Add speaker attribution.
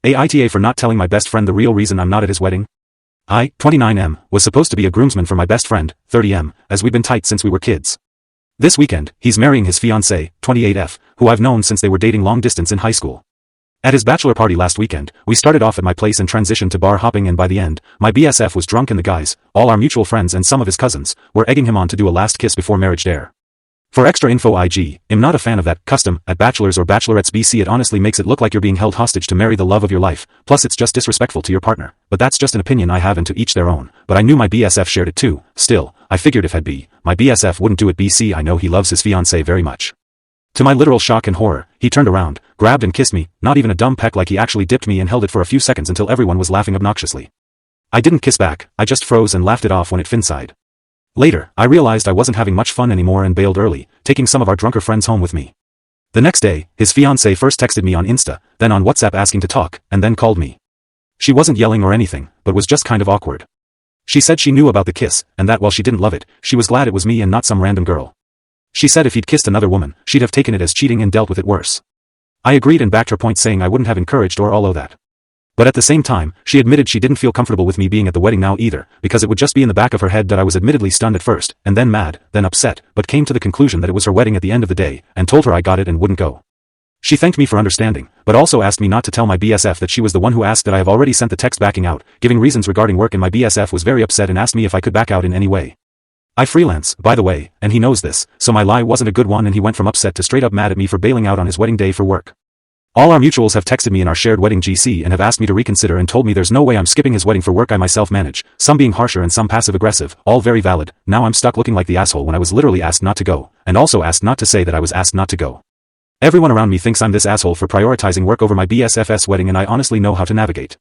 Speaker 1: AITA for not telling my best friend the real reason I'm not at his wedding. I, 29M, was supposed to be a groomsman for my best friend, 30M, as we've been tight since we were kids. This weekend, he's marrying his fiancée, 28F, who I've known since they were dating long distance in high school. At his bachelor party last weekend, we started off at my place and transitioned to bar hopping, and by the end, my BSF was drunk and the guys, all our mutual friends and some of his cousins, were egging him on to do a last kiss before marriage dare. For extra info, IG, I'm not a fan of that custom at bachelors or bachelorettes BC. It honestly makes it look like you're being held hostage to marry the love of your life, plus it's just disrespectful to your partner, but that's just an opinion I have and to each their own, but I knew my BSF shared it too. Still, I figured if I'd be, my BSF wouldn't do it. BC, I know he loves his fiancée very much. To my literal shock and horror, he turned around, grabbed and kissed me, not even a dumb peck, like he actually dipped me and held it for a few seconds until everyone was laughing obnoxiously. I didn't kiss back, I just froze and laughed it off when it finside. Later, I realized I wasn't having much fun anymore and bailed early, taking some of our drunker friends home with me. The next day, his fiancée first texted me on Insta, then on WhatsApp asking to talk, and then called me. She wasn't yelling or anything, but was just kind of awkward. She said she knew about the kiss, and that while she didn't love it, she was glad it was me and not some random girl. She said if he'd kissed another woman, she'd have taken it as cheating and dealt with it worse. I agreed and backed her point, saying I wouldn't have encouraged or all that. But at the same time, she admitted she didn't feel comfortable with me being at the wedding now either, because it would just be in the back of her head that I was admittedly stunned at first, and then mad, then upset, but came to the conclusion that it was her wedding at the end of the day, and told her I got it and wouldn't go. She thanked me for understanding, but also asked me not to tell my BSF that she was the one who asked that I have already sent the text backing out, giving reasons regarding work, and my BSF was very upset and asked me if I could back out in any way. I freelance, by the way, and he knows this, so my lie wasn't a good one, and he went from upset to straight up mad at me for bailing out on his wedding day for work. All our mutuals have texted me in our shared wedding GC and have asked me to reconsider and told me there's no way I'm skipping his wedding for work I myself manage, some being harsher and some passive-aggressive, all very valid. Now I'm stuck looking like the asshole when I was literally asked not to go, and also asked not to say that I was asked not to go. Everyone around me thinks I'm this asshole for prioritizing work over my BSF's wedding, and I honestly know how to navigate.